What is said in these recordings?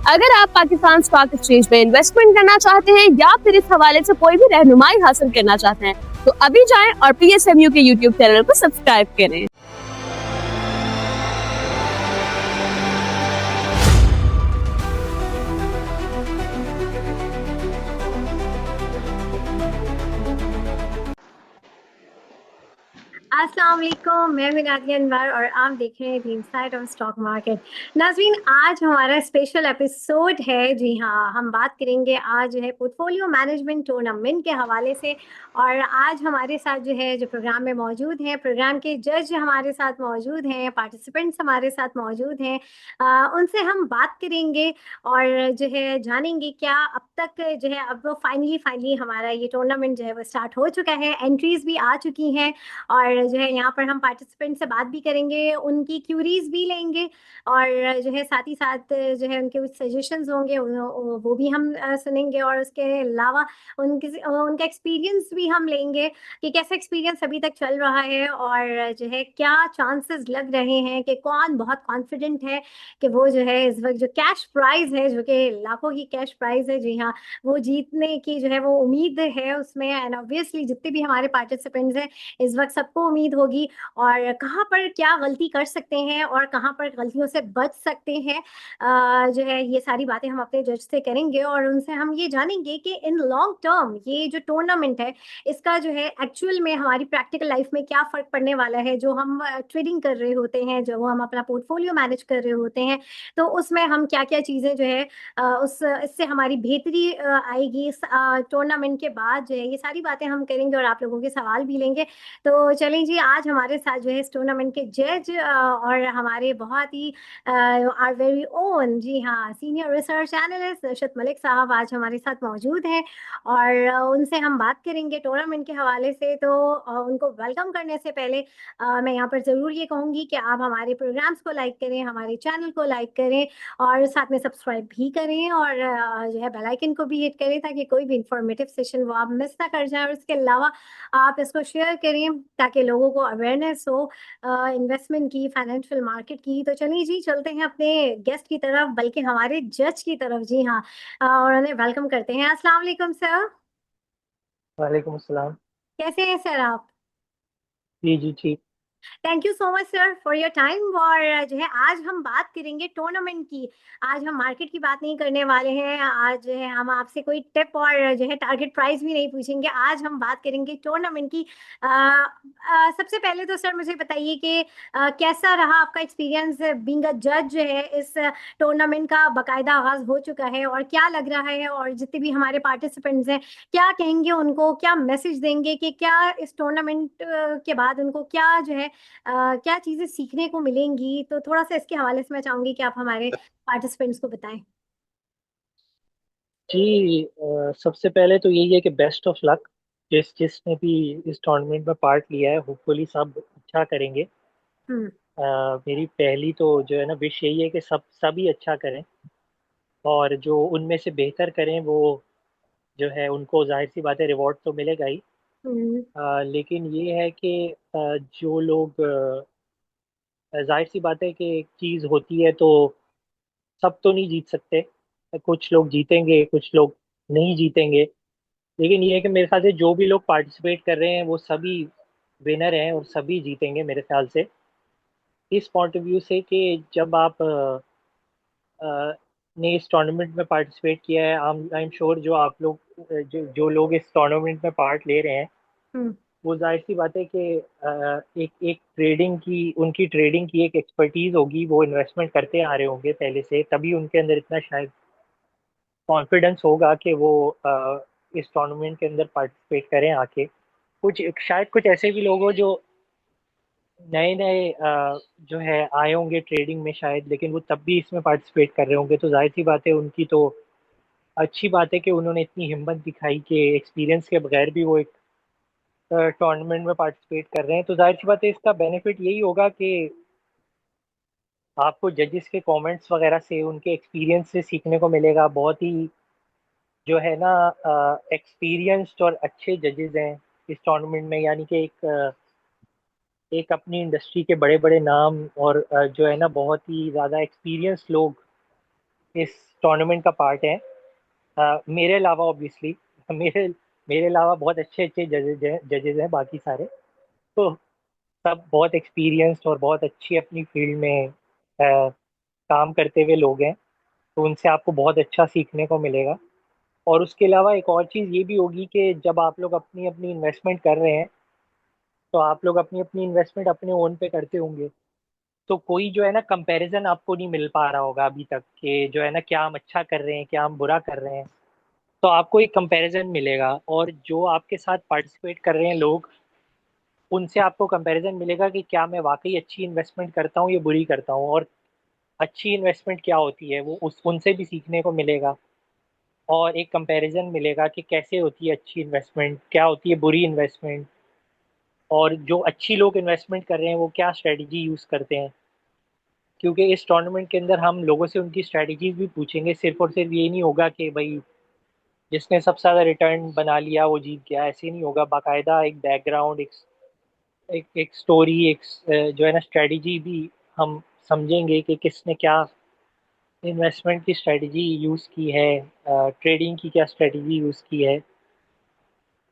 अगर आप Pakistan stock exchange में इन्वेस्टमेंट करना चाहते हैं या फिर इस हवाले से कोई भी रहनुमाई हासिल करना चाहते हैं तो अभी जाएं और PSMU के यूट्यूब चैनल को सब्सक्राइब करें। अस्सलाम वालेकुम, मैं हूं नाज़िया अनवर और आप देख रहे हैं the inside of stock market. नाज़रीन, आज हमारा स्पेशल एपिसोड है। जी हाँ, हम बात करेंगे आज जो है पोर्टफोलियो मैनेजमेंट टूर्नामेंट के हवाले से। और आज हमारे साथ जो है जो प्रोग्राम में मौजूद हैं, प्रोग्राम के जज हमारे साथ मौजूद हैं, पार्टिसिपेंट्स हमारे साथ मौजूद हैं। उनसे हम बात करेंगे और जो है जानेंगे क्या अब तक जो है अब फाइनली हमारा ये टूर्नामेंट जो है वो स्टार्ट हो चुका है, एंट्रीज भी आ चुकी हैं और जो है यहाँ पर हम पार्टिसिपेंट से बात भी करेंगे, उनकी क्यूरीज भी लेंगे और जो है साथ ही साथ जो है उनके कुछ सजेशंस होंगे वो भी हम सुनेंगे और उसके अलावा उनका एक्सपीरियंस भी हम लेंगे कि कैसा एक्सपीरियंस अभी तक चल रहा है और जो है क्या चांसेस लग रहे हैं कि कौन बहुत कॉन्फिडेंट है कि वो जो है इस वक्त जो कैश प्राइज है, जो कि लाखों की कैश प्राइज है, जी हाँ, वो जीतने की जो है वो उम्मीद है उसमें। एंड ऑब्वियसली जितने भी हमारे पार्टिसिपेंट्स हैं इस वक्त सबको उम्मीद होगी और कहाँ पर क्या गलती कर सकते हैं और कहाँ पर गलतियों से बच सकते हैं। जो है ये सारी बातें हम अपने जज से करेंगे और उनसे हम ये जानेंगे कि इन लॉन्ग टर्म ये जो टूर्नामेंट है इसका जो है एक्चुअल में हमारी प्रैक्टिकल लाइफ में क्या फ़र्क पड़ने वाला है। जो हम ट्रेडिंग कर रहे होते हैं, जो हम अपना पोर्टफोलियो मैनेज कर रहे होते हैं, तो उसमें हम क्या क्या चीज़ें जो है उस इससे हमारी बेहतरी आएगी इस टूर्नामेंट के बाद। जो है ये सारी बातें हम करेंगे और आप लोगों के सवाल भी लेंगे। तो चलें जी, आज हमारे साथ जो है इस टूर्नामेंट के जज और हमारे बहुत ही आर वेरी ओन, जी हाँ, senior research analyst Arshad Malik साहब आज हमारे साथ मौजूद हैं और उनसे हम बात करेंगे टूर्नामेंट के हवाले से। तो उनको वेलकम करने से पहले मैं यहाँ पर ज़रूर ये कहूँगी कि आप हमारे प्रोग्राम्स को लाइक करें, हमारे चैनल को लाइक करें और साथ में सब्सक्राइब भी करें और जो है बेल आइकन को भी हिट करें ताकि कोई भी इंफॉर्मेटिव सेशन वो आप मिस ना कर जाएं। और इसके अलावा आप इसको शेयर करें ताकि लोगों को अवेयरनेस हो इन्वेस्टमेंट की, फाइनेंशियल मार्केट की। तो चलिए जी, चलते हैं अपने गेस्ट की तरफ, बल्कि हमारे जज की तरफ। जी हाँ, और उन्हें वेलकम करते हैं। अस्सलाम वालेकुम सर। वालेकुम अस्सलाम। कैसे हैं सर आप? जी जी ठीक। Thank you so much sir for your time. और जो है आज हम बात करेंगे टूर्नामेंट की। आज हम मार्केट की बात नहीं करने वाले हैं, आज जो है हम आपसे कोई टिप और जो है टारगेट प्राइस भी नहीं पूछेंगे। आज हम बात करेंगे टूर्नामेंट की। सबसे पहले तो सर मुझे बताइए कि कैसा रहा आपका एक्सपीरियंस बीइंग अ जज जो है इस टूर्नामेंट का बाकायदा आगाज हो चुका है और क्या लग रहा है, और जितने भी हमारे पार्टिसिपेंट्स हैं क्या कहेंगे, उनको क्या मैसेज देंगे कि क्या इस टूर्नामेंट के बाद उनको क्या जो है क्या चीज़ें सीखने को मिलेंगी। तो थोड़ा-सा इसके हवाले से मैं चाहूँगी कि आप हमारे पार्टिसिपेंट्स को बताएँ। जी सबसे पहले तो यही है कि बेस्ट ऑफ लक जिसने भी इस टूर्नामेंट में पार्ट लिया है। होपफुली सब अच्छा करेंगे। हुँ, मेरी पहली तो जो है ना विश यही है कि सभी अच्छा करें और जो उनमें से बेहतर करें वो जो है उनको जाहिर सी बात है रिवॉर्ड तो मिलेगा ही। हुँ, लेकिन ये है कि जो लोग जाहिर सी बात है कि एक चीज़ होती है तो सब तो नहीं जीत सकते। कुछ लोग जीतेंगे, कुछ लोग नहीं जीतेंगे। लेकिन ये है कि मेरे ख्याल से जो भी लोग पार्टिसिपेट कर रहे हैं वो सभी विनर हैं और सभी जीतेंगे मेरे ख्याल से। इस पॉइंट ऑफ व्यू से कि जब आप ने इस टूर्नामेंट में पार्टिसिपेट किया है, आई एम श्योर जो आप लोग जो लोग इस टूर्नामेंट में पार्ट ले रहे हैं हुँ, वो जाहिर सी बात है कि एक एक ट्रेडिंग की उनकी ट्रेडिंग की एक एक्सपर्टीज होगी। वो इन्वेस्टमेंट करते आ रहे होंगे पहले से, तभी उनके अंदर इतना शायद कॉन्फिडेंस होगा कि वो इस टूर्नामेंट के अंदर पार्टिसिपेट करें आके। कुछ शायद कुछ ऐसे भी लोग हो जो नए नए जो है आए होंगे ट्रेडिंग में शायद, लेकिन वो तब भी इसमें पार्टिसिपेट कर रहे होंगे। तो जाहिर सी बात है उनकी तो अच्छी बात है कि उन्होंने इतनी हिम्मत दिखाई कि एक्सपीरियंस के बगैर भी वो एक टूर्नामेंट में पार्टिसिपेट कर रहे हैं। तो जाहिर सी बात है इसका बेनिफिट यही होगा कि आपको जजेस के कमेंट्स वगैरह से उनके एक्सपीरियंस से सीखने को मिलेगा। बहुत ही जो है ना एक्सपीरियंस्ड और अच्छे जजेस हैं इस टूर्नामेंट में, यानी कि एक अपनी इंडस्ट्री के बड़े बड़े नाम और जो है ना बहुत ही ज़्यादा एक्सपीरियंस लोग इस टूर्नामेंट का पार्ट हैं। मेरे अलावा ऑब्वियसली मेरे मेरे अलावा बहुत अच्छे अच्छे जजेज हैं बाकी सारे। तो सब बहुत एक्सपीरियंस्ड और बहुत अच्छी अपनी फील्ड में काम करते हुए लोग हैं। तो उनसे आपको बहुत अच्छा सीखने को मिलेगा। और उसके अलावा एक और चीज़ ये भी होगी कि जब आप लोग अपनी अपनी इन्वेस्टमेंट कर रहे हैं तो आप लोग अपनी अपनी इन्वेस्टमेंट अपने ओन पे करते होंगे। तो कोई जो है ना कंपैरिजन आपको नहीं मिल पा रहा होगा अभी तक कि जो है ना क्या हम अच्छा कर रहे हैं क्या हम बुरा कर रहे हैं। तो आपको एक कंपैरिजन मिलेगा और जो आपके साथ पार्टिसिपेट कर रहे हैं लोग उनसे आपको कंपैरिजन मिलेगा कि क्या मैं वाकई अच्छी इन्वेस्टमेंट करता हूँ या बुरी करता हूँ। और अच्छी इन्वेस्टमेंट क्या होती है वो उस उनसे भी सीखने को मिलेगा। और एक कंपैरिजन मिलेगा कि कैसे होती है अच्छी इन्वेस्टमेंट क्या होती है बुरी इन्वेस्टमेंट। और जो अच्छी लोग इन्वेस्टमेंट कर रहे हैं वो क्या स्ट्रेटजी यूज़ करते हैं। क्योंकि इस टूर्नामेंट के अंदर हम लोगों से उनकी स्ट्रेटजीज भी पूछेंगे। सिर्फ और सिर्फ ये नहीं होगा कि भाई जिसने सबसे ज़्यादा रिटर्न बना लिया वो जीत गया, ऐसे नहीं होगा। बाकायदा एक बैकग्राउंड एक स्टोरी जो है ना स्ट्रेटजी भी हम समझेंगे कि किसने क्या इन्वेस्टमेंट की स्ट्रेटजी यूज़ की है, ट्रेडिंग की क्या स्ट्रेटजी यूज़ की है।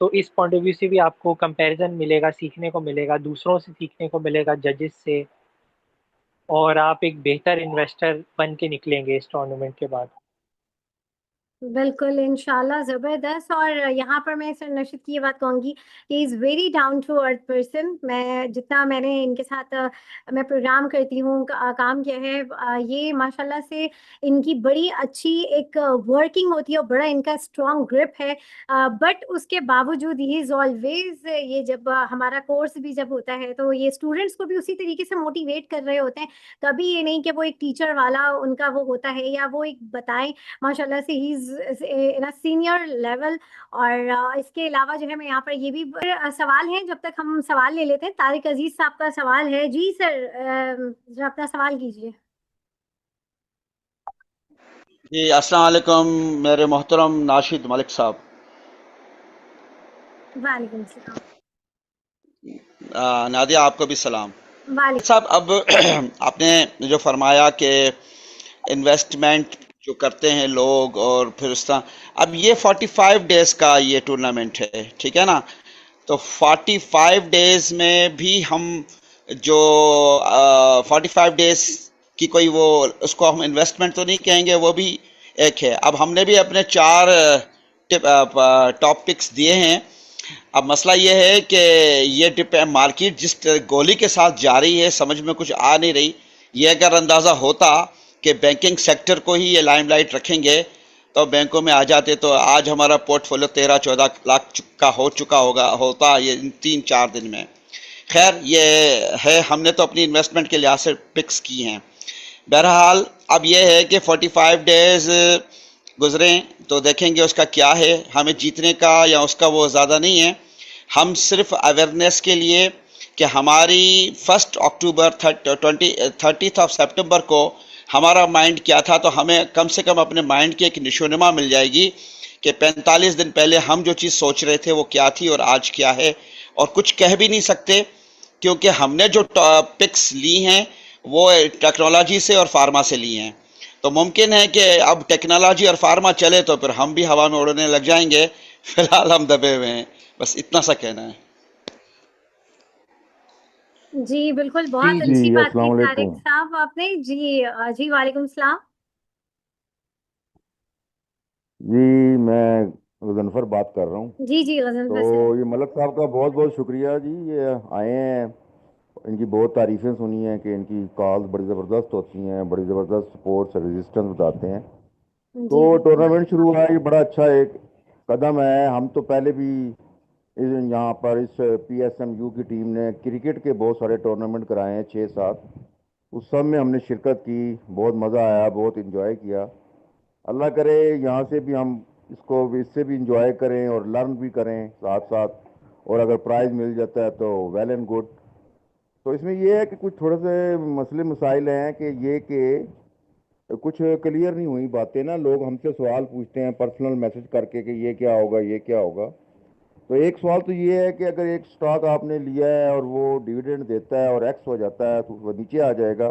तो इस पॉइंट ऑफ व्यू से भी आपको कंपैरिजन मिलेगा, सीखने को मिलेगा, दूसरों से सीखने को मिलेगा, जजेस से। और आप एक बेहतर इन्वेस्टर बन के निकलेंगे इस टूर्नामेंट के बाद। बिल्कुल इंशाल्लाह जबरदस्त। और यहाँ पर मैं सर नशीद की ये बात कहूंगी कि is very down to earth person. मैं जितना मैंने इनके साथ मैं प्रोग्राम करती हूँ काम किया है, ये माशाल्लाह से इनकी बड़ी अच्छी एक वर्किंग होती है और बड़ा इनका स्ट्रॉन्ग ग्रिप है। बट उसके बावजूद ही इज ऑलवेज ये जब हमारा कोर्स भी जब होता है तो ये स्टूडेंट्स को भी उसी तरीके से मोटिवेट कर रहे होते हैं। कभी ये नहीं कि वो एक टीचर वाला उनका वो होता है या वो एक बताएं। माशाल्लाह से he is in a senior level. और इसके अलावा जो है मैं यहाँ पर ये भी सवाल है, जब तक हम सवाल ले लेते हैं। तारिक अजीज साहब का सवाल है। जी सर, जो अपना सवाल कीजिए। जी अस्सलाम वालेकुम मेरे मोहतरम नाशिद मलिक साहब। वालेकुम सलाम। नादिया आपको भी सलाम। वालेकुम। साहब अब आपने जो फरमाया कि इन्वेस्टमेंट जो करते हैं लोग और फिर उस तरह, अब ये 45 डेज का ये टूर्नामेंट है, ठीक है ना? तो 45 डेज में भी हम जो 45 डेज की कोई वो उसको हम इन्वेस्टमेंट तो नहीं कहेंगे, वो भी एक है। अब हमने भी अपने 4 टॉपिक्स दिए हैं। अब मसला ये है कि ये मार्केट जिस गोली के साथ जा रही है समझ में कुछ आ नहीं रही। ये अगर अंदाज़ा होता कि बैंकिंग सेक्टर को ही ये लाइमलाइट रखेंगे तो बैंकों में आ जाते तो आज हमारा पोर्टफोलियो 13-14 लाख का हो चुका होता ये इन 3-4 दिन में। खैर ये है, हमने तो अपनी इन्वेस्टमेंट के लिहाज से पिक्स की हैं। बहरहाल अब ये है कि 45 डेज गुजरें तो देखेंगे उसका क्या है। हमें जीतने का या उसका वो ज़्यादा नहीं है। हम सिर्फ अवेयरनेस के लिए कि हमारी 1 अक्टूबर 30 सितंबर को हमारा माइंड क्या था, तो हमें कम से कम अपने माइंड की एक निशोनुमा मिल जाएगी कि 45 दिन पहले हम जो चीज़ सोच रहे थे वो क्या थी और आज क्या है। और कुछ कह भी नहीं सकते क्योंकि हमने जो टॉपिक्स ली हैं वो टेक्नोलॉजी से और फार्मा से ली हैं। तो मुमकिन है कि अब टेक्नोलॉजी और फार्मा चले तो फिर हम भी हवा में उड़ने लग जाएंगे। फिलहाल हम दबे हुए हैं। बस इतना सा कहना है। जी बिल्कुल, जी बहुत जी अच्छी बात अस्सलाम की तारिक वालेकुम। साहब आपने। जी जी वालेकुम सलाम। जी मैं गजनफर बात कर रहा हूँ। जी जी गजल सर। तो ये मलक साहब का बहुत बहुत शुक्रिया जी, ये आए हैं। इनकी बहुत तारीफ़ें सुनी हैं कि इनकी कॉल्स बड़ी ज़बरदस्त होती हैं, बड़ी ज़बरदस्त सपोर्ट रेजिस्टेंस बताते हैं। तो जी बिल्कुल। टूर्नामेंट शुरू हुआ है, ये बड़ा अच्छा एक कदम है। हम तो पहले भी यहाँ पर इस PSMU की टीम ने क्रिकेट के बहुत सारे टूर्नामेंट कराए हैं, 6-7। उस सब में हमने शिरकत की, बहुत मज़ा आया, बहुत इंजॉय किया। अल्लाह करे यहाँ से भी हम इसको इससे भी इंजॉय करें और लर्न भी करें साथ साथ। और अगर प्राइज़ मिल जाता है तो वेल एंड गुड। तो इसमें ये है कि कुछ थोड़े से मसले मसाइल हैं कि ये कि कुछ क्लियर नहीं हुई बातें ना। लोग हमसे सवाल पूछते हैं पर्सनल मैसेज करके कि ये क्या होगा, ये क्या होगा। तो एक सवाल तो ये है कि अगर एक स्टॉक आपने लिया है और वो डिविडेंड देता है और एक्स हो जाता है तो वो नीचे आ जाएगा,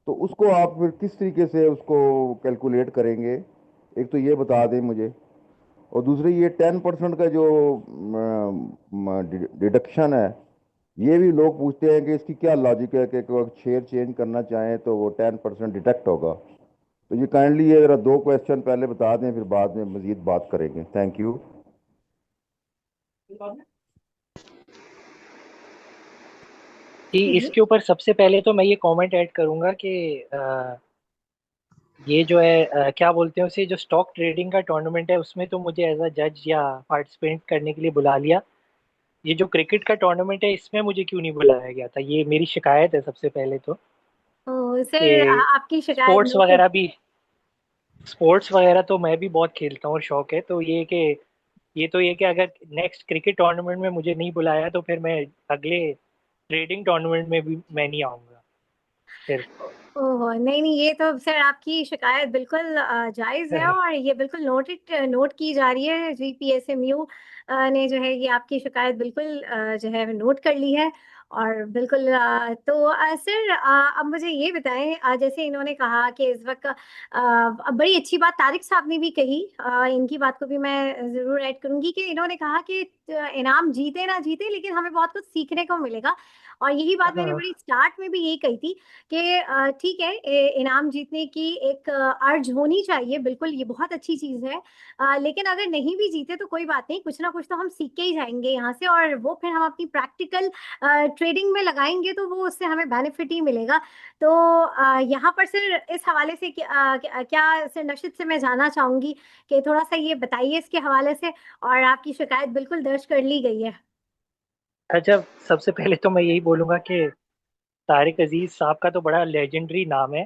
तो उसको आप फिर किस तरीके से उसको कैलकुलेट करेंगे, एक तो ये बता दें मुझे। और दूसरी ये 10% का जो डिडक्शन है, ये भी लोग पूछते हैं कि इसकी क्या लॉजिक है कि कोई शेयर चेंज करना चाहें तो वो 10% डिडक्ट होगा। तो ये काइंडली ये जरा दो क्वेश्चन पहले बता दें, फिर बाद में मजीद बात करेंगे। Thank you. कि जी इसके ऊपर सबसे पहले तो मैं ये कमेंट ऐड करूंगा कि ये जो है क्या बोलते हैं उसे, जो स्टॉक ट्रेडिंग का टूर्नामेंट है उसमें तो मुझे एज अ जज या पार्टिसिपेंट करने के लिए बुला लिया। ये जो क्रिकेट का टूर्नामेंट है इसमें मुझे क्यों नहीं बुलाया गया था, ये मेरी शिकायत है सबसे पहले तो। सर कि आपकी शिकायत स्पोर्ट्स नोटेड। वगैरह भी, स्पोर्ट्स वगैरह तो मैं भी बहुत खेलता हूँ और शौक है, तो ये कि अगर नेक्स्ट क्रिकेट टूर्नामेंट में मुझे नहीं बुलाया तो फिर मैं अगले ट्रेडिंग टूर्नामेंट में भी मैं नहीं आऊँगा फिर। ओह नहीं नहीं, ये तो सर आपकी शिकायत बिल्कुल जायज़ है और ये बिल्कुल नोट की जा रही है। जीपीएसएमयू ने जो है ये आपकी शिकायत बिल्कुल जो है नोट कर ली है। और बिल्कुल तो सर अब मुझे ये बताएं, जैसे इन्होंने कहा कि इस वक्त अब बड़ी अच्छी बात तारिक साहब ने भी कही, इनकी बात को भी मैं ज़रूर ऐड करूंगी कि इन्होंने कहा कि इनाम जीते ना जीते लेकिन हमें बहुत कुछ सीखने को मिलेगा। और यही बात मैंने हाँ बड़ी स्टार्ट में भी यही कही थी कि ठीक है, इनाम जीतने की एक अर्ज होनी चाहिए, बिल्कुल ये बहुत अच्छी चीज़ है। लेकिन अगर नहीं भी जीते तो कोई बात नहीं, कुछ ना कुछ तो हम सीख के ही जाएंगे यहाँ से और वो फिर हम अपनी प्रैक्टिकल ट्रेडिंग में लगाएंगे तो वो उससे हमें बेनिफिट ही मिलेगा। तो यहाँ पर सर इस हवाले से क्या सर नशिद से मैं जानना चाहूंगी कि थोड़ा सा ये बताइए इसके हवाले से। और आपकी शिकायत बिल्कुल दर्ज कर ली गई है। अच्छा, सबसे पहले तो मैं यही बोलूंगा कि तारिक अजीज साहब का तो बड़ा लेजेंडरी नाम है,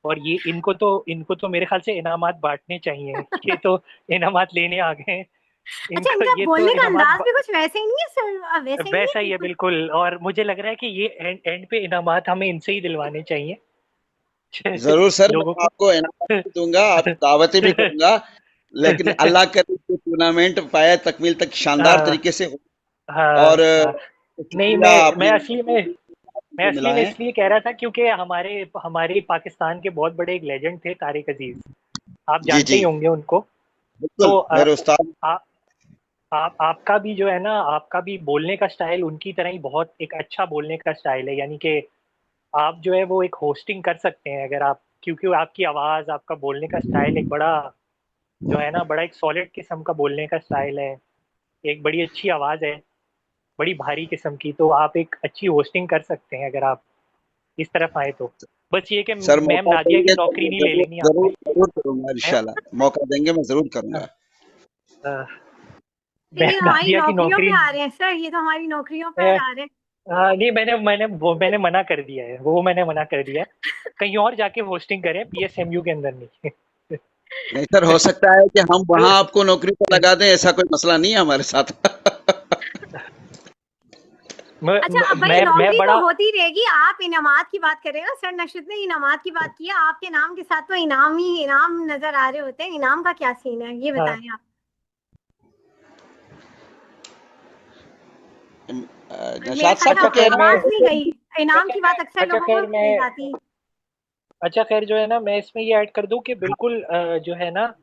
और ये इनको तो मेरे ख्याल से इनामात बांटने चाहिए। ये तो इनामात लेने आ गए हैं। अच्छा, इनको इनका ये तो बोलने का इनामात अंदाज भी कुछ वैसे ही नहीं है सर, वैसे ही नहीं वैसा ही है है। बिल्कुल, और मुझे लग रहा है कि ये एंड पे इनामात हमें इनसे ही दिलवाने चाहिए जरूर सर, मैं लोगों को। आपको इनाम भी दूंगा, आप दावतें भी दूंगा, लेकिन अल्लाह करे कि टूर्नामेंट पाया तकमील तक शानदार हाँ तरीके से हो। हाँ और हाँ। नहीं, शुक्रिया आपने मैं को असली मिला में है। इसलिए कह रहा था क्योंकि हमारे हमारे पाकिस्तान के बहुत बड़े एक लेजेंड थे तारिक अजीज, आप जी जानते जी, ही होंगे उनको। बिल्कुल तो मेरे उस्ताद। आ, आपका भी जो है ना, आपका भी बोलने का स्टाइल उनकी तरह ही बहुत एक अच्छा बोलने का स्टाइल है, यानी कि आप जो है वो एक होस्टिंग कर सकते हैं अगर आप, क्योंकि आपकी आवाज़, आपका बोलने का स्टाइल एक बड़ा जो है ना, बड़ा एक सॉलिड किस्म का बोलने का स्टाइल है, एक बड़ी अच्छी आवाज़ है, बड़ी भारी किस्म की, तो आप एक अच्छी होस्टिंग कर सकते हैं अगर आप इस तरफ आए तो। बस ये कि सर मैम मौका नादिया की देंगे तो नौकरी मैं नहीं ले जरूर लेनी जरूर आपने। जरूर करूंगा, मैम इंशाल्लाह मौका देंगे मैं जरूर करूंगा। ये मैम तो हमारी नादिया की नौकरियों पे नौकरी, आ रहे हैं सर, ये तो हमारी नौकरियों पे अ, आ रहे हैं। नहीं, मैंने मना कर दिया है, वो मैंने मना कर दिया है, कहीं और जाके होस्टिंग करें, पीएसएमयू के अंदर नहीं। नहीं सर, हो सकता है कि हम वहां आपको नौकरी पर लगा दें, ऐसा कोई मसला नहीं है हमारे साथ। अच्छा, अब भाई मैं नौकरी तो बड़ा, होती रहेगी, आप इनामात की बात कर रहे हैं ना, सर नशिद ने इनामात की बात किया, आपके नाम के साथ तो इनाम ही इनाम नजर आ रहे होते हैं, इनाम का क्या सीन है ये हाँ, बताएं आप। मेरे नशाद ख्याल साहब से का अच्छा आपकी खैर कहना मैं आवाज नहीं गई। इनाम अच्छा की बात खैर अक्सर अच्छा लोगों को खैर मैं मिल जाती है। अच्छा खैर जो है ना, मैं इसमें ये ऐड कर दूं कि बिल्कुल जो है ना,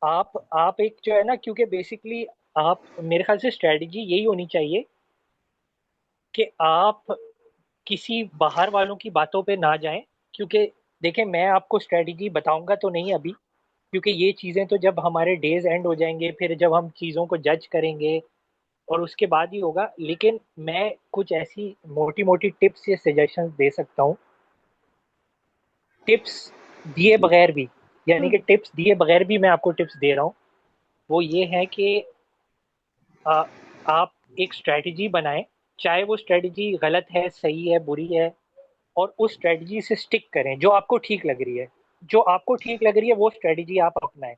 आप एक जो है ना, क्योंकि बेसिकली आप, मेरे ख्याल से स्ट्रेटजी यही होनी चाहिए कि आप किसी बाहर वालों की बातों पे ना जाएं, क्योंकि देखें, मैं आपको स्ट्रेटजी बताऊंगा तो नहीं अभी, क्योंकि ये चीज़ें तो जब हमारे डेज एंड हो जाएंगे, फिर जब हम चीज़ों को जज करेंगे और उसके बाद ही होगा। लेकिन मैं कुछ ऐसी मोटी मोटी टिप्स या सजेशंस दे सकता हूँ, टिप्स दिए बगैर भी, यानी हम्म कि टिप्स दिए बगैर भी मैं आपको टिप्स दे रहा हूँ। वो ये है कि आ, आप एक स्ट्रेटजी बनाएं, चाहे वो स्ट्रेटजी गलत है, सही है, बुरी है, और उस स्ट्रेटजी से स्टिक करें जो आपको ठीक लग रही है, जो आपको ठीक लग रही है वो स्ट्रेटजी आप अपनाएं,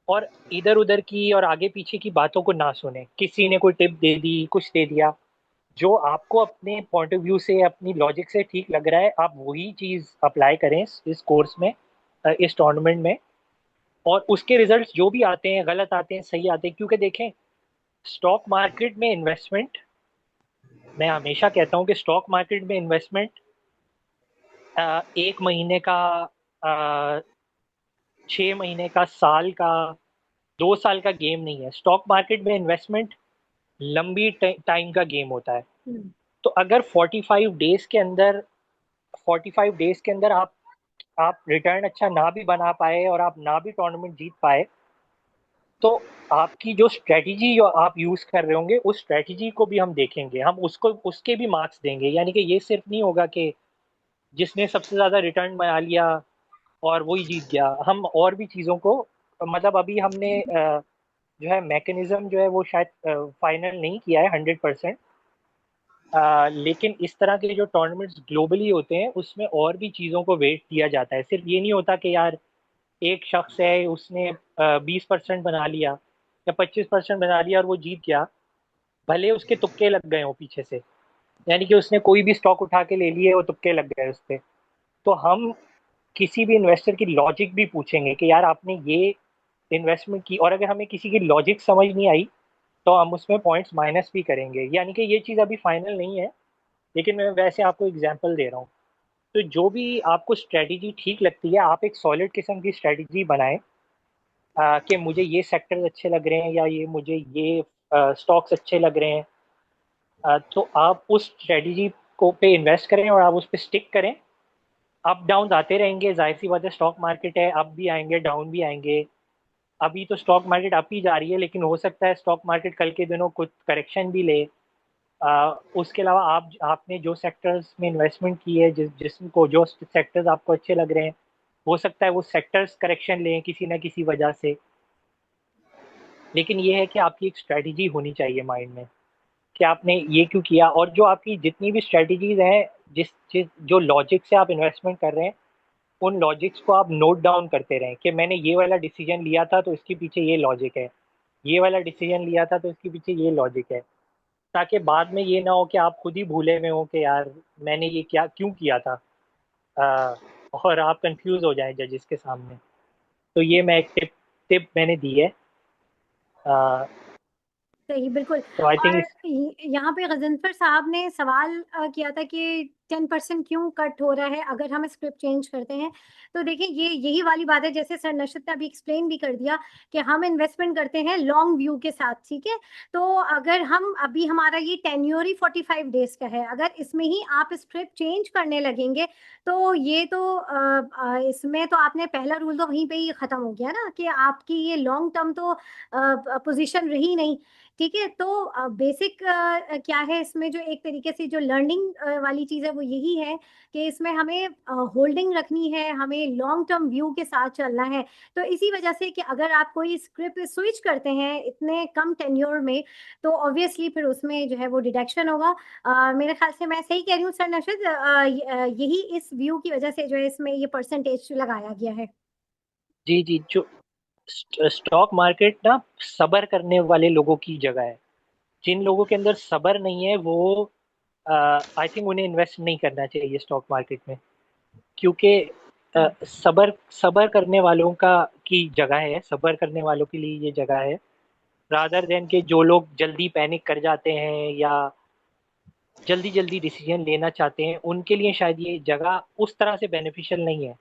और इधर उधर की और आगे पीछे की बातों को ना सुने। किसी ने कोई टिप दे दी, कुछ दे दिया, जो आपको अपने पॉइंट ऑफ व्यू से, अपनी लॉजिक से ठीक लग रहा है, आप वही चीज़ अप्लाई करें इस कोर्स में, इस टूर्नामेंट में, और उसके रिजल्ट्स जो भी आते हैं, गलत आते हैं, सही आते हैं, क्योंकि देखें, स्टॉक मार्केट में इन्वेस्टमेंट, मैं हमेशा कहता हूं कि स्टॉक मार्केट में इन्वेस्टमेंट एक महीने का, 6 महीने का, साल का, 2 साल का गेम नहीं है। स्टॉक मार्केट में इन्वेस्टमेंट लंबी टाइम का गेम होता है। हम्म, तो अगर 45 डेज के अंदर आप रिटर्न अच्छा ना भी बना पाए और आप ना भी टूर्नामेंट जीत पाए, तो आपकी जो स्ट्रेटजी जो आप यूज कर रहे होंगे उस स्ट्रेटजी को भी हम देखेंगे, हम उसको उसके भी मार्क्स देंगे। यानी कि ये सिर्फ नहीं होगा कि जिसने सबसे ज्यादा रिटर्न बना लिया और वही जीत गया। हम और भी चीजों को, मतलब अभी हमने जो है मैकेनिज्म जो है वो शायद फाइनल नहीं किया है 100%। लेकिन इस तरह के जो टूर्नामेंट्स ग्लोबली होते हैं उसमें और भी चीज़ों को वेट दिया जाता है। सिर्फ ये नहीं होता कि यार एक शख्स है उसने 20% बना लिया या 25% बना लिया और वो जीत गया, भले उसके तुक्के लग गए हो पीछे से। यानी कि उसने कोई भी स्टॉक उठा के ले लिए, वो तुक्के लग गए उस पे। तो हम किसी भी इन्वेस्टर की लॉजिक भी पूछेंगे कि यार आपने ये इन्वेस्टमेंट की, और अगर हमें किसी की लॉजिक समझ नहीं आई तो हम उसमें पॉइंट्स माइनस भी करेंगे। यानी कि ये चीज़ अभी फाइनल नहीं है, लेकिन मैं वैसे आपको एग्जांपल दे रहा हूँ। तो जो भी आपको स्ट्रेटजी ठीक लगती है, आप एक सॉलिड किस्म की स्ट्रेटजी बनाएं कि मुझे ये सेक्टर्स अच्छे लग रहे हैं या ये मुझे ये स्टॉक्स अच्छे लग रहे हैं। तो आप उस स्ट्रेटजी को पे इन्वेस्ट करें और आप उस पर स्टिक करें। अप डाउन आते रहेंगे, जाहिर सी बात है, स्टॉक मार्केट है, अप भी आएंगे डाउन भी आएंगे। अभी तो स्टॉक मार्केट अप ही जा रही है, लेकिन हो सकता है स्टॉक मार्केट कल के दिनों कुछ करेक्शन भी ले। उसके अलावा आपने जो सेक्टर्स में इन्वेस्टमेंट की है, जिसको जो सेक्टर्स आपको अच्छे लग रहे हैं, हो सकता है वो सेक्टर्स करेक्शन लें किसी ना किसी वजह से। लेकिन ये है कि आपकी एक स्ट्रेटजी होनी चाहिए माइंड में कि आपने ये क्यों किया, और जो आपकी जितनी भी स्ट्रेटजीज हैं, जिस जिस जो लॉजिक से आप इन्वेस्टमेंट कर रहे हैं, उन लॉजिक्स को आप नोट डाउन करते रहें कि मैंने ये वाला डिसीजन लिया था तो इसके पीछे ये लॉजिक है, ये वाला डिसीजन लिया था तो इसके पीछे ये लॉजिक है। ताकि बाद में ये ना हो कि आप खुद ही भूले में हो कि यार मैंने ये क्या क्यों किया था, आ, और आप कंफ्यूज हो जाएं जजेस के सामने। तो ये मैं एक टिप मैंने दी है। आ, सही, बिल्कुल। तो आई और थिंक यहाँ पे गजनफर साहब ने सवाल किया था कि 10% क्यों कट हो रहा है अगर हम स्क्रिप्ट चेंज करते हैं। तो देखिए, ये यही वाली बात है, जैसे सर नशद ने अभी एक्सप्लेन भी कर दिया कि हम इन्वेस्टमेंट करते हैं लॉन्ग व्यू के साथ, ठीक है। तो अगर हम अभी हमारा ये टेन्योर ही 45 डेज का है, अगर इसमें ही आप स्क्रिप्ट चेंज करने लगेंगे तो ये तो इसमें तो आपने पहला रूल तो वहीं पे ही खत्म हो गया ना, कि आपकी ये लॉन्ग टर्म तो पोजीशन रही नहीं। ठीक है, तो बेसिक क्या है इसमें, जो एक तरीके से जो लर्निंग वाली चीज़ है वो यही है कि इसमें हमें होल्डिंग रखनी है, हमें लॉन्ग टर्म व्यू के साथ चलना है। तो इसी वजह से कि अगर आप कोई स्क्रिप्ट स्विच करते हैं इतने कम टेन्योर में, तो ऑब्वियसली फिर उसमें जो है वो डिडक्शन होगा। मेरे ख्याल से मैं सही कह रही हूँ सर नशद, यही इस व्यू की वजह से जो है इसमें ये परसेंटेज लगाया गया है। जी जी, जो स्टॉक मार्केट ना सबर करने वाले लोगों की जगह है। जिन लोगों के अंदर सबर नहीं है वो, आई थिंक उन्हें इन्वेस्ट नहीं करना चाहिए स्टॉक मार्केट में। क्योंकि सबर सबर करने वालों का की जगह है, सबर करने वालों के लिए ये जगह है, रादर देन के जो लोग जल्दी पैनिक कर जाते हैं या जल्दी जल्दी डिसीजन लेना चाहते हैं, उनके लिए शायद ये जगह उस तरह से बेनिफिशियल नहीं है।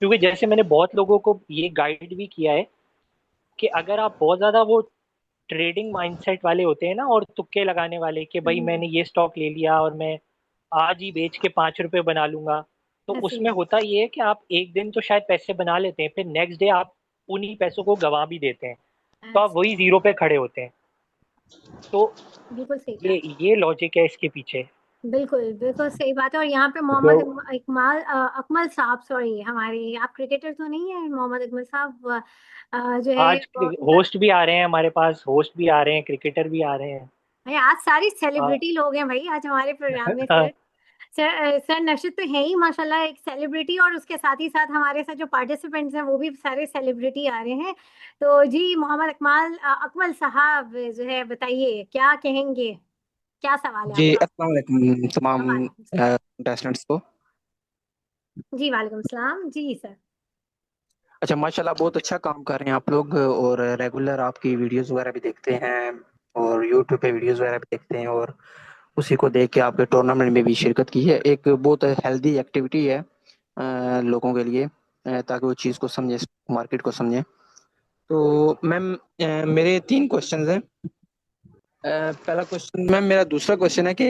क्योंकि जैसे मैंने बहुत लोगों को ये गाइड भी किया है कि अगर आप बहुत ज़्यादा वो ट्रेडिंग माइंडसेट वाले होते हैं ना, और तुक्के लगाने वाले कि भाई हम्म, मैंने ये स्टॉक ले लिया और मैं आज ही बेच के 5 रुपए बना लूंगा, तो ऐसे उसमें होता ये है कि आप एक दिन तो शायद पैसे बना लेते हैं, फिर नेक्स्ट डे आप उन्हीं पैसों को गंवा भी देते हैं। तो आप वही जीरो पे खड़े होते हैं। तो बिल्कुल सही कहा। ये लॉजिक है इसके पीछे। बिल्कुल बिल्कुल सही बात है। और यहाँ पे तो मोहम्मद इकमाल अकमल साहब, सॉरी, हमारे, आप क्रिकेटर तो नहीं है मोहम्मद इकमल साहब, जो है आज होस्ट भी आ रहे हैं हमारे पास, होस्ट भी आ रहे हैं, क्रिकेटर भी आ रहे हैं। भाई आज सारी आ, सेलिब्रिटी लोग हैं भाई आज हमारे प्रोग्राम में सर। सर नशद तो है ही माशाल्लाह एक सेलिब्रिटी, और उसके साथ ही साथ हमारे साथ जो पार्टिसिपेंट्स हैं वो भी सारे सेलिब्रिटी आ रहे हैं। तो जी मोहम्मद इकमाल अकमल साहब जो है, बताइए क्या कहेंगे, क्या सवाल है जी आपका। अस्सलाम वालेकुम तमाम वालेकुम सलाम। कंटेस्टेंट्स को। जी वालेकुम सलाम जी सर। अच्छा, माशाल्लाह बहुत अच्छा काम कर रहे हैं आप लोग, और रेगुलर आपकी वीडियोस वगैरह भी देखते हैं और यूट्यूब पे वीडियोस वगैरह भी देखते हैं, और उसी को देख के आपके टूर्नामेंट में भी शिरकत की है। एक बहुत हेल्दी एक्टिविटी है लोगों के लिए, ताकि वो चीज़ को समझे, मार्केट को समझे। तो मैम मेरे 3 क्वेश्चन हैं। पहला क्वेश्चन मैम, मेरा दूसरा क्वेश्चन है कि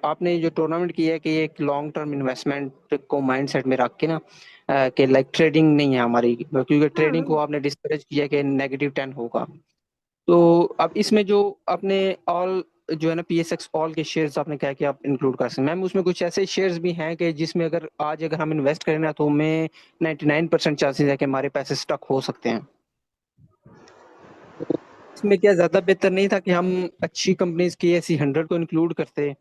आपने जो टूर्नामेंट की है कि एक लॉन्ग टर्म इन्वेस्टमेंट को माइंडसेट में रख के ना, कि लाइक ट्रेडिंग नहीं है हमारी, क्योंकि ट्रेडिंग को हम्म। आपने डिस्करेज किया कि -10 होगा। तो अब इसमें जो आपने ऑल जो है ना PSX ऑल के शेयर्स आपने कहा कि आप इंक्लूड कर सकते हैं, मैम उसमें कुछ ऐसे शेयर्स भी हैं कि जिसमें अगर हम इन्वेस्ट करें ना, तो हमें 99% चांसेस है कि हमारे पैसे स्टक हो सकते हैं। इसमें क्या ज्यादा बेहतर नहीं था कि हम अच्छी कंपनीज की ऐसी 100 को इंक्लूड करते,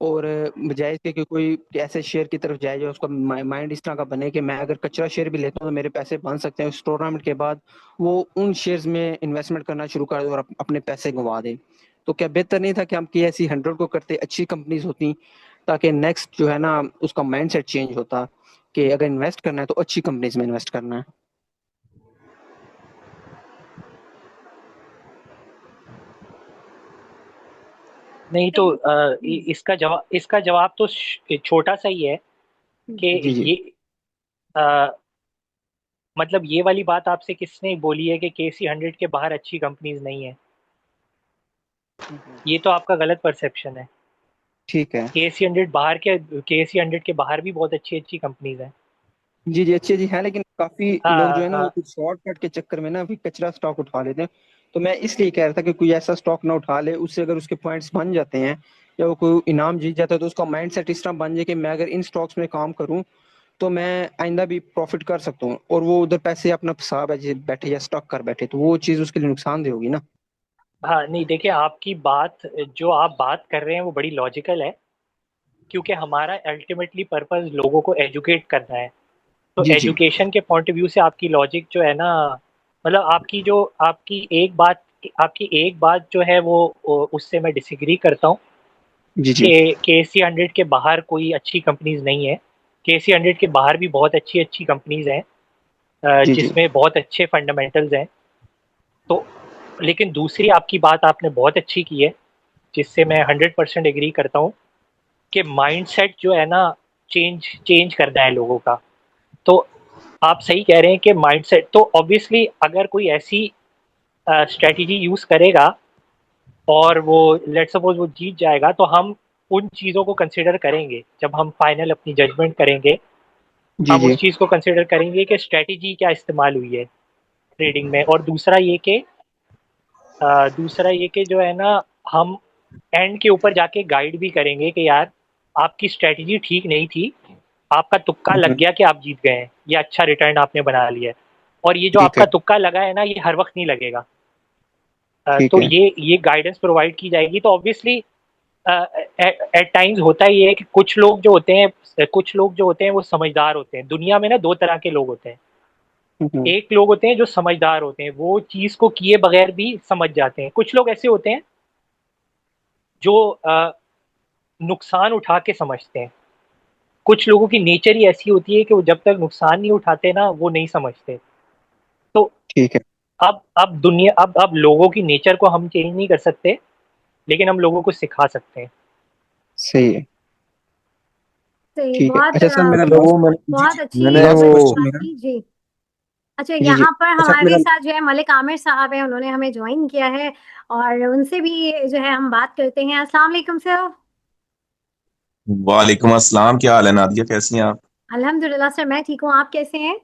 और बजाय इसके कि कोई ऐसे शेयर की तरफ जाए जो उसका माइंड इस तरह का बने कि मैं अगर कचरा शेयर भी लेता हूँ तो मेरे पैसे बन सकते हैं, उस टूर्नामेंट के बाद वो उन शेयर्स में इन्वेस्टमेंट करना शुरू कर दे और अपने पैसे गंवा दे। तो क्या बेहतर नहीं था कि हम KSE 100 को करते, अच्छी कंपनीज होती, ताकि नेक्स्ट जो है ना उसका माइंड सेट चेंज होता कि अगर इन्वेस्ट करना है तो अच्छी कंपनीज में इन्वेस्ट करना है। नहीं तो इसका जवाब तो छोटा सा ही है कि जी जी। ये अ, मतलब ये वाली बात आपसे किसने बोली है कि KC 100 के बाहर अच्छी कंपनीज नहीं है? ये तो आपका गलत परसेप्शन है। ठीक है। KC 100 के बाहर भी बहुत अच्छी अच्छी कंपनीज हैं। जी जी, अच्छी जी है, लेकिन काफी लोग जो हाँ है ना वो हाँ। कुछ शॉर्टकट के चक्कर में ना अभी कचरा स्टॉक उठा लेते हैं। तो मैं इसलिए कह रहा था कि कोई ऐसा स्टॉक ना उठा ले, उससे अगर उसके पॉइंट्स बन जाते हैं या वो कोई इनाम जीत जाता है, तो उसका माइंड सेट इस तरह बन जाए कि मैं अगर इन स्टॉक्स में काम करूं तो मैं आइंदा भी प्रॉफिट कर सकता हूँ, और वो उधर पैसे अपना फंसा बैठे या स्टॉक कर बैठे, तो वो चीज उसके लिए नुकसानदेह होगी ना। हाँ नहीं, देखिए आपकी बात जो आप बात कर रहे हैं वो बड़ी लॉजिकल है, क्योंकि हमारा अल्टीमेटली पर्पस लोगों को एजुकेट करना है। तो जी जी। एजुकेशन के पॉइंट ऑफ व्यू से आपकी लॉजिक जो है ना, मतलब आपकी एक बात जो है वो उससे मैं डिसएग्री करता हूँ जी जी। कि KC 100 के बाहर कोई अच्छी कंपनीज नहीं है। KC 100 के बाहर भी बहुत अच्छी अच्छी कंपनीज हैं, जी जी। जिसमें बहुत अच्छे फंडामेंटल्स हैं। तो लेकिन दूसरी आपकी बात आपने बहुत अच्छी की है, जिससे मैं 100% एग्री करता हूँ कि माइंडसेट जो है ना, चेंज चेंज करना है लोगों का। तो आप सही कह रहे हैं कि माइंडसेट तो ऑब्वियसली अगर कोई ऐसी स्ट्रेटजी यूज करेगा और वो लेट्स सपोज वो जीत जाएगा, तो हम उन चीज़ों को कंसिडर करेंगे जब हम फाइनल अपनी जजमेंट करेंगे। जी हम जी। उस चीज़ को कंसिडर करेंगे कि स्ट्रेटजी क्या इस्तेमाल हुई है ट्रेडिंग में, और दूसरा ये कि जो है ना, हम एंड के ऊपर जाके गाइड भी करेंगे कि यार आपकी स्ट्रेटजी ठीक नहीं थी, आपका तुक्का लग गया कि आप जीत गए हैं, या अच्छा रिटर्न आपने बना लिया है। और ये जो ठीक आपका है। तुक्का लगा है ना, ये हर वक्त नहीं लगेगा। ठीक तो है। ये गाइडेंस प्रोवाइड की जाएगी। तो ऑब्वियसली एट टाइम्स होता ही है कि कुछ लोग जो होते हैं वो समझदार होते हैं। दुनिया में ना दो तरह के लोग होते हैं। हम्म। एक लोग होते हैं जो समझदार होते हैं, वो चीज को किए बगैर भी समझ जाते हैं। कुछ लोग ऐसे होते हैं जो नुकसान उठा के समझते हैं। कुछ लोगों की नेचर ही ऐसी होती है कि वो जब तक नुकसान नहीं उठाते ना, वो नहीं समझते। तो ठीक है। अब लोगों की नेचर को हम चेंज नहीं कर सकते, लेकिन हम लोगों को सिखा सकते हैं। सही है। सही, ठीक है। बहुत अच्छा सर, मेरा वो मैंने जी जी, बहुत अच्छी मैंने लास्ट वो आपने क्वेश्चन बात मेरा। की जी। अच्छा, जी जी। यहाँ पर अच्छा हमारे मेरा। साथ जो है मलिक आमिर साहब हैं, उन्होंने हमें ज्वाइन किया है और उनसे भी जो है हम बात करते हैं। अस्सलाम वालेकुम सर। वालेकुम अस्सलाम। क्या हाल है नादिया, कैसी हैं आप? अल्हम्दुलिल्लाह सर, मैं ठीक हूँ, आप कैसे हैं?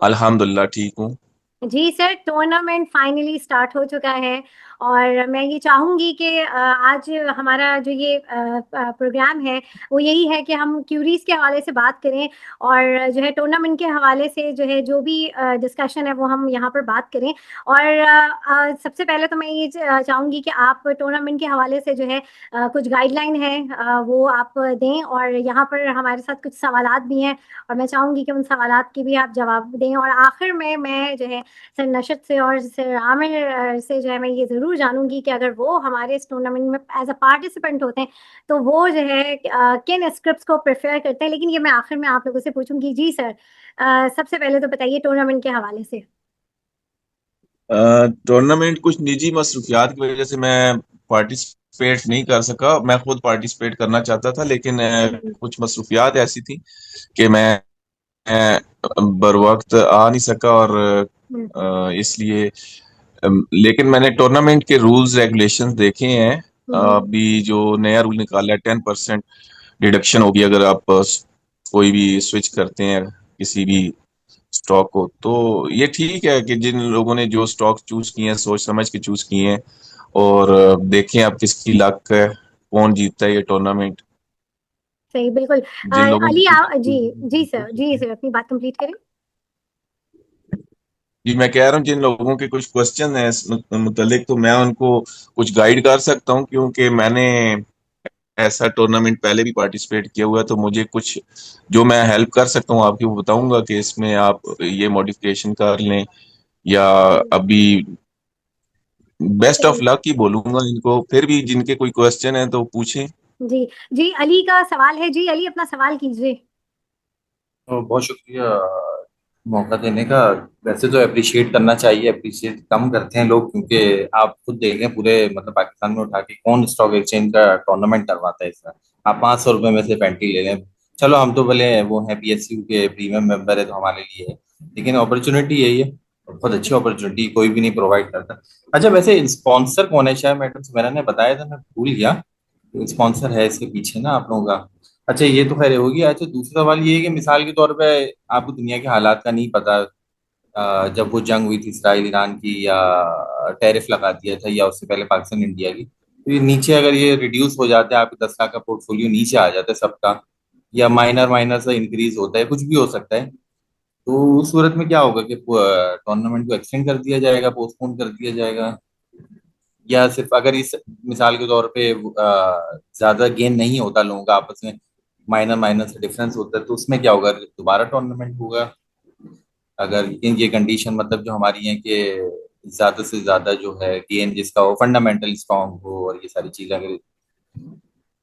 अल्हम्दुलिल्लाह ठीक हूँ। जी सर, टूर्नामेंट फाइनली स्टार्ट हो चुका है और मैं ये चाहूँगी कि आज हमारा जो ये प्रोग्राम है वो यही है कि हम क्यूरीज के हवाले से बात करें और जो है टूर्नामेंट के हवाले से जो है जो भी डिस्कशन है वो हम यहाँ पर बात करें। और सबसे पहले तो मैं ये चाहूँगी कि आप टूर्नामेंट के हवाले से जो है कुछ गाइडलाइन है वो आप दें, और यहाँ पर हमारे साथ कुछ सवालात भी हैं और मैं चाहूँगी कि उन सवालात के भी आप जवाब दें। और आखिर में मैं जो है सर नशद से और सर आमिर से जो है मैं ये ज़रूर जानूंगी कि अगर वो हमारे इस टूर्नामेंट में एज अ पार्टिसिपेंट होते हैं तो वो जो है किन स्क्रिप्ट्स को प्रेफर करते हैं। लेकिन ये मैं आखिर में आप लोगों से पूछूंगी। जी सर, सबसे पहले तो बताइए टूर्नामेंट के हवाले से। टूर्नामेंट कुछ निजी मसरूफियात की वजह से मैं पार्टिसिपेट पार्टिसिपेट नहीं कर सका। मैं खुद पार्टिसिपेट करना चाहता था, लेकिन कुछ मसरूफियात ऐसी थी कि मैं बर वक्त आ नहीं सका, और हम्म, इसलिए लेकिन मैंने टूर्नामेंट के रूल्स रेगुलेशंस देखे हैं। हम्म, अभी जो नया रूल निकाला है, 10% डिडक्शन होगी अगर आप कोई भी स्विच करते हैं किसी भी स्टॉक को। तो ये ठीक है कि जिन लोगों ने जो स्टॉक चूज किए हैं सोच समझ के चूज किए हैं, और देखें आप किसकी लक है, कौन जीतता है ये टूर्नामेंट। सही बिल्कुल। जिन लोगों अली को जी, जी सर अपनी बात कंप्लीट करें। जी, मैं कह रहा हूँ जिन लोगों के कुछ क्वेश्चन हैं इस मुतलिक, तो मैं उनको कुछ गाइड कर सकता हूँ, क्योंकि मैंने ऐसा टूर्नामेंट पहले भी पार्टिसिपेट किया हुआ है। तो मुझे कुछ जो मैं हेल्प कर सकता हूँ आपकी वो बताऊंगा कि इसमें आप ये मॉडिफिकेशन कर लें, या अभी बेस्ट ऑफ सही। लक ही बोलूंगा इनको। फिर भी जिनके कोई क्वेश्चन है तो पूछें। जी जी, अली का सवाल है जी, अली अपना सवाल कीजिए। तो बहुत शुक्रिया मौका देने का। वैसे तो अप्रिशिएट करना चाहिए, अप्रिशिएट कम करते हैं लोग, क्योंकि आप खुद देखें पूरे मतलब पाकिस्तान में उठा के कौन स्टॉक एक्सचेंज का टूर्नामेंट करवाता है इसका। आप 500 रुपये में से पेंटी ले लें, चलो हम तो भले वो हैं PSU के प्रीमियम मेंबर है तो हमारे लिए है, लेकिन अपॉर्चुनिटी यही है, बहुत अच्छी अपॉर्चुनिटी कोई भी नहीं प्रोवाइड करता। अच्छा, वैसे स्पॉन्सर कौन है? शायद मैडम से मैंने बताया था, मैं भूल गया। स्पॉन्सर है इसके पीछे ना आप लोगों का? अच्छा, ये तो खैर होगी। अच्छा, दूसरा सवाल ये है कि मिसाल के तौर पे आपको दुनिया के हालात का नहीं पता, जब वो जंग हुई थी इसराइल ईरान की, या टैरिफ लगा दिया था, या उससे पहले पाकिस्तान इंडिया की, तो ये नीचे अगर ये रिड्यूस हो जाता है, आपके 10 लाख का पोर्टफोलियो नीचे आ जाता है सबका, या माइनर माइनर सा इंक्रीज होता है, कुछ भी हो सकता है, तो उस सूरत में क्या होगा कि टूर्नामेंट को एक्सटेंड कर दिया जाएगा, पोस्टपोन कर दिया जाएगा, या सिर्फ अगर इस मिसाल के तौर पे ज्यादा गेन नहीं होता लोगों का आपस में, माइनर माइनर से डिफरेंस होता है, तो उसमें क्या होगा? दोबारा टूर्नामेंट होगा अगर इन ये कंडीशन मतलब जो हमारी है कि ज्यादा से ज्यादा जो है गेन जिसका हो फंडामेंटल स्ट्रांग हो, और ये सारी चीजें अगर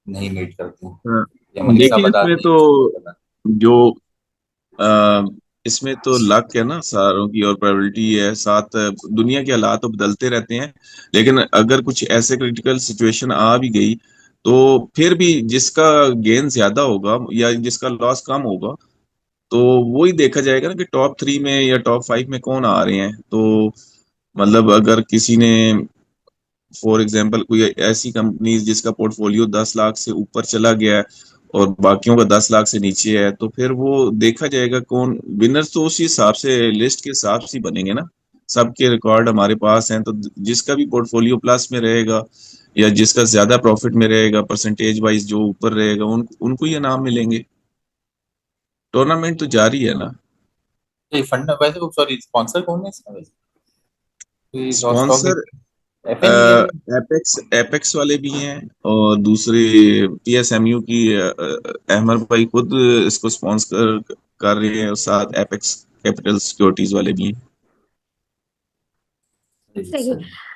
नहीं मीट करती हैं, हाँ, या मनीषा देखिए बता इसमें रही है तो कुछ मुझे पता जो इसमें तो लक है ना सारों की, और प्रोबेबिलिटी है साथ। दुनिया के हालात तो बदलते रहते हैं, लेकिन अगर कुछ ऐसे क्रिटिकल सिचुएशन आ भी गई, तो फिर भी जिसका गेन ज्यादा होगा या जिसका लॉस कम होगा, तो वो ही देखा जाएगा ना कि टॉप 3 में या टॉप 5 में कौन आ रहे हैं। तो मतलब अगर किसी ने फॉर एग्जांपल कोई ऐसी कंपनी जिसका पोर्टफोलियो 10 लाख से ऊपर चला गया है और बाकियों का 10 लाख से नीचे है, तो फिर वो देखा जाएगा कौन विनर्स। तो उसी हिसाब से लिस्ट के हिसाब से ही बनेंगे ना। सबके रिकॉर्ड हमारे पास हैं, तो जिसका भी पोर्टफोलियो प्लस में रहेगा या जिसका ज्यादा प्रॉफिट में रहेगा, परसेंटेज वाइज जो ऊपर रहेगा, उनको ये नाम मिलेंगे। टूर्नामेंट तो जारी है ना। है। फंड वैसे सॉरी, स्पॉन्सर कौन है इसका वैसे? कोई स्टॉक स्पॉन्सर FNE है? एपेक्स एपेक्स वाले भी हैं, और दूसरे PSMU की अहमद भाई खुद इसको स्पॉन्सर कर रहे हैं, और साथ एपेक्स कैपिटल सिक्योरिटीज वाले भी हैं। सही।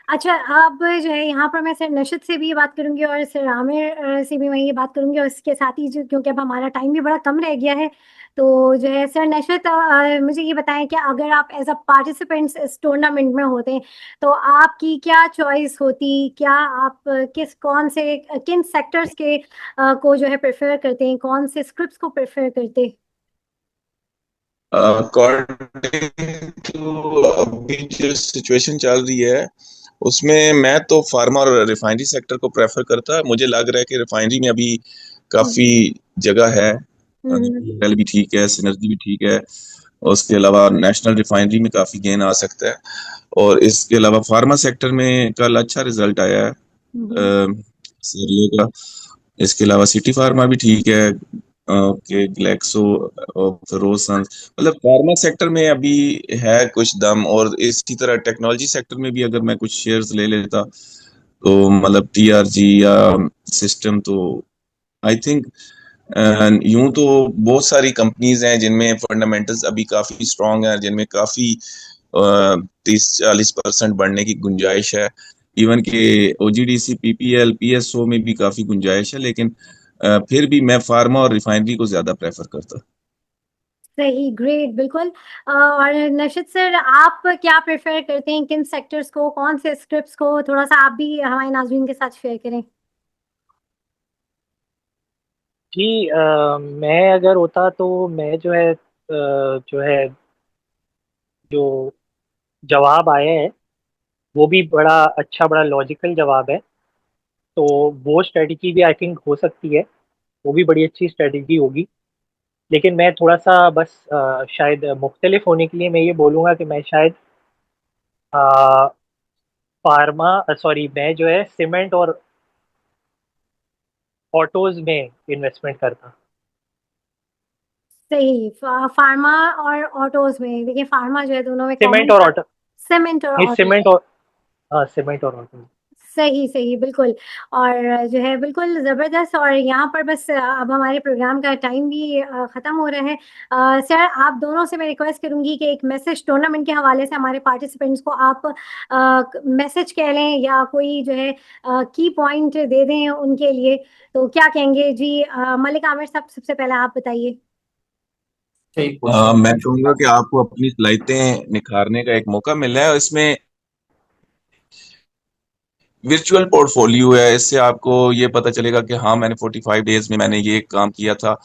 अच्छा, अब जो है यहाँ पर मैं सर नशद से भी ये बात करूंगी और सर आमिर से भी मैं ये बात करूंगी, और इसके साथ ही जो, क्योंकि अब हमारा टाइम भी बड़ा कम रह गया है, तो जो है सर नशद मुझे ये बताएं कि अगर आप एज अ पार्टिसिपेंट्स इस टूर्नामेंट में होते तो आपकी क्या चॉइस होती? क्या आप किन सेक्टर्स के को जो है प्रेफर करते हैं, कौन से स्क्रिप्ट्स को प्रेफर करते? अकॉर्डिंग टू अभी जो सिचुएशन चल रही है, उसमें मैं तो फार्मा और रिफाइनरी सेक्टर को प्रेफर करता। मुझे लग रहा है कि रिफाइनरी में अभी काफी जगह है, हम्म, पीएल भी ठीक है, सिनर्जी भी ठीक है, और उसके अलावा नेशनल रिफाइनरी में काफी गेन आ सकता है। और इसके अलावा फार्मा सेक्टर में कल अच्छा रिजल्ट आया है हम्म, सीरिया का। इसके अलावा सिटी फार्मा भी ठीक है, ओके, ग्लेक्सो और रोसन। मतलब फार्मा सेक्टर में अभी है कुछ दम, और इसी तरह टेक्नोलॉजी सेक्टर में भी अगर मैं कुछ शेयर्स ले लेता, तो मतलब TRG या सिस्टम, तो आई थिंक यूं तो बहुत सारी कंपनीज हैं जिनमें फंडामेंटल्स अभी काफी स्ट्रांग है, जिनमें काफी 30-40% बढ़ने की गुंजाइश है। इवन के OGDC PPL PSO में भी काफी गुंजाइश है, लेकिन फिर भी मैं फार्मा और रिफाइनरी को ज्यादा प्रेफर करता। सही, ग्रेट, बिल्कुल। और नशिद सर आप क्या प्रेफर करते हैं, किन सेक्टर्स को, कौन से स्क्रिप्ट्स को? थोड़ा सा आप भी हमारे नाज़रीन के साथ शेयर करें। जी मैं अगर होता तो मैं जो है जो है जो जवाब आया है वो भी बड़ा अच्छा, बड़ा लॉजिकल जवाब है। तो वो स्ट्रेटजी भी आई थिंक हो सकती है, वो भी बड़ी अच्छी स्ट्रेटजी होगी। लेकिन मैं थोड़ा सा बस शायद मुख्तलिफ होने के लिए मैं ये बोलूँगा कि मैं शायद फार्मा सॉरी मैं जो है सीमेंट और ऑटोज में इन्वेस्टमेंट करता। सही। फार्मा और ऑटोज में देखिए, फार्मा जो है दोनों में सीमेंट कॉमन। और ऑटो, सीमेंट और नहीं ऑटो। सीमेंट और, हाँ सीमेंट और ऑटो। सही सही बिल्कुल। और जो है बिल्कुल ज़बरदस्त। और यहाँ पर बस अब हमारे प्रोग्राम का टाइम भी ख़त्म हो रहा है। सर, आप दोनों से मैं रिक्वेस्ट करूँगी कि एक मैसेज टूर्नामेंट के हवाले से हमारे पार्टिसिपेंट्स को आप मैसेज कह लें या कोई जो है की पॉइंट दे दें उनके लिए। तो क्या कहेंगे जी? मलिक आमिर साहब, सबसे पहले आप बताइए। ठीक क्वेश्चन। मैं कहूंगा कि आपको अपनी सलाहियतें निखारने का एक मौका मिला है, और इसमें वर्चुअल पोर्टफोलियो है। इससे आपको ये पता चलेगा कि हाँ, मैंने 45 डेज में मैंने ये काम किया था।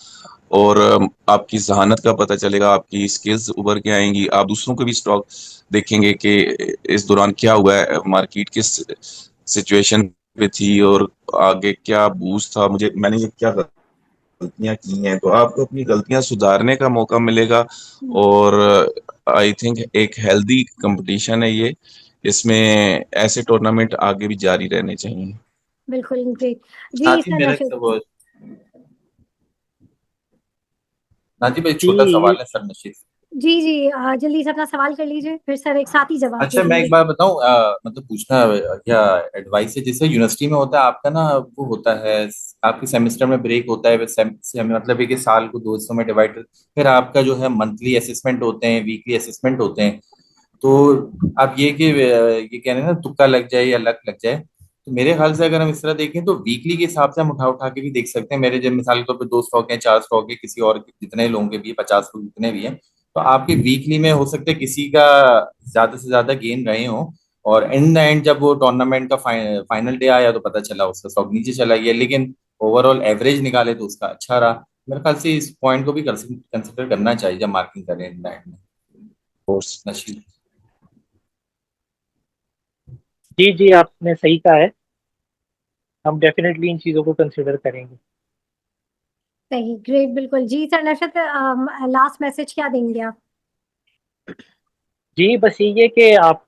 और आपकी जहानत का पता चलेगा, आपकी स्किल्स उभर के आएंगी। आप दूसरों को भी स्टॉक देखेंगे कि इस दौरान क्या हुआ है, मार्केट किस सिचुएशन पे थी और आगे क्या बूस्ट था, मुझे मैंने ये क्या गलतियां की हैं। तो आपको अपनी गलतियां सुधारने का मौका मिलेगा। और आई थिंक एक हेल्दी कंपटीशन है ये। इसमें ऐसे टूर्नामेंट आगे भी जारी रहने चाहिए। बिल्कुल ग्रेट। जी साथ ही सर मेरा एक नशीद। नाजिब, एक छोटा जी सवाल है सर नशीद। जी जी, जल्दी से अपना सवाल कर लीजिए, फिर सर एक साथ ही जवाब दे अच्छा, मैं एक देंगे। बार बताऊं, मतलब पूछना क्या एडवाइस है, जैसे यूनिवर्सिटी में होता है आपका ना, वो होता है आपके सेमेस्टर में ब्रेक होता है, मतलब एक साल को दो हिस्सों में डिवाइड, फिर आपका जो है मंथली असेसमेंट होते हैं, वीकली असेसमेंट होते हैं। तो आप ये कि ये कह रहे हैं ना, तुक्का लग जाए या लक लग जाए, तो मेरे ख्याल से अगर हम इस तरह देखें तो वीकली के हिसाब से हम उठा उठा के भी देख सकते हैं। मेरे जब मिसाल के तौर पर दो स्टॉक हैं, चार स्टॉक है, किसी और के जितने लोगों के भी 50 लोग जितने भी हैं, तो आपके वीकली में हो सकता है किसी का ज्यादा से ज्यादा गेन रहे हो, और इन द एंड जब वो टूर्नामेंट का फाइनल डे आया तो पता चला उसका स्टॉक नीचे चला गया, लेकिन ओवरऑल एवरेज निकाले तो उसका अच्छा रहा। मेरे ख्याल से इस पॉइंट को भी कंसिडर करना चाहिए जब मार्किंग करें इन द एंड में। कोर्स नशीब। जी जी, आपने सही कहा है, हम डेफिनेटली इन चीज़ों को कंसिडर करेंगे। सही, ग्रेट, बिल्कुल। जी सर नशत, लास्ट मैसेज क्या देंगे आप? जी बस यही है कि आप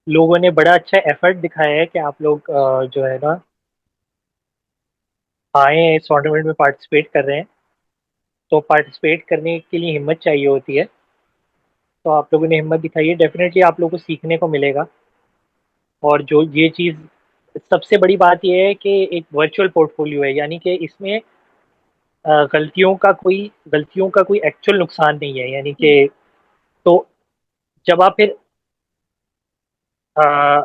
लोगों ने बड़ा अच्छा एफर्ट दिखाया है कि आप लोग जो है ना आए हैं, इस टूर्नामेंट में पार्टिसिपेट कर रहे हैं। तो पार्टिसिपेट करने के लिए हिम्मत चाहिए होती है, तो आप लोगों ने हिम्मत दिखाई है, डेफिनेटली आप लोगों को सीखने को मिलेगा। और जो ये चीज़ सबसे बड़ी बात यह है कि एक वर्चुअल पोर्टफोलियो है, यानी कि इसमें गलतियों का कोई एक्चुअल नुकसान नहीं है, यानी कि तो जब आप फिर अ,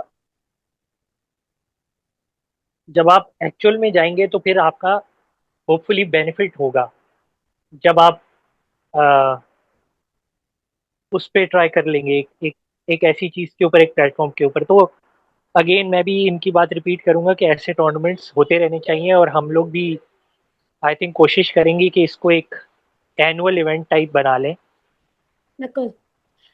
जब आप एक्चुअल में जाएंगे तो फिर आपका होपफुली बेनिफिट होगा। जब आप अ, उस पे ट्राई कर लेंगे एक ऐसी चीज़ के ऊपर, एक प्लेटफॉर्म के ऊपर, तो अगेन मैं भी इनकी बात रिपीट करूंगा कि ऐसे टूर्नामेंट्स होते रहने चाहिए। और हम लोग भी आई थिंक कोशिश करेंगे कि इसको एक एनुअल इवेंट टाइप बना लें। बिल्कुल।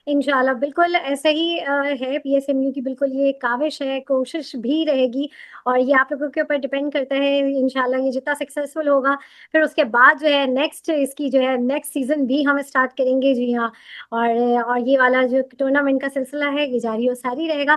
इंशाल्लाह बिल्कुल ऐसे ही है। पीएसएमयू की बिल्कुल ये काविश है, कोशिश भी रहेगी। और ये आप लोगों के ऊपर डिपेंड करता है। इंशाल्लाह ये जितना सक्सेसफुल होगा, फिर उसके बाद जो है नेक्स्ट इसकी जो है नेक्स्ट सीजन भी हम स्टार्ट करेंगे। जी हाँ। और ये वाला जो टूर्नामेंट का सिलसिला है ये जारी और सारी रहेगा।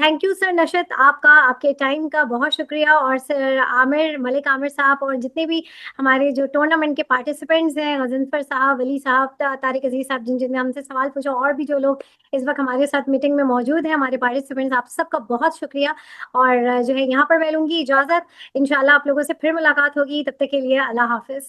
थैंक यू सर नशत, आपका आपके टाइम का बहुत शुक्रिया। और सर आमिर, मलिक आमिर साहब, और जितने भी हमारे जो टूर्नामेंट के पार्टिसिपेंट्स हैं, गजनफर साहब, वली साहब, तारिक अजीज साहब, जिन जिनने हमसे सवाल पूछा, और भी जो लोग इस वक्त हमारे साथ मीटिंग में मौजूद हैं, हमारे पार्टिसिपेंट्स, आप सबका बहुत शुक्रिया। और जो है यहाँ पर मैं लूंगी इजाजत। इंशाल्लाह आप लोगों से फिर मुलाकात होगी, तब तक के लिए अल्लाह हाफिज।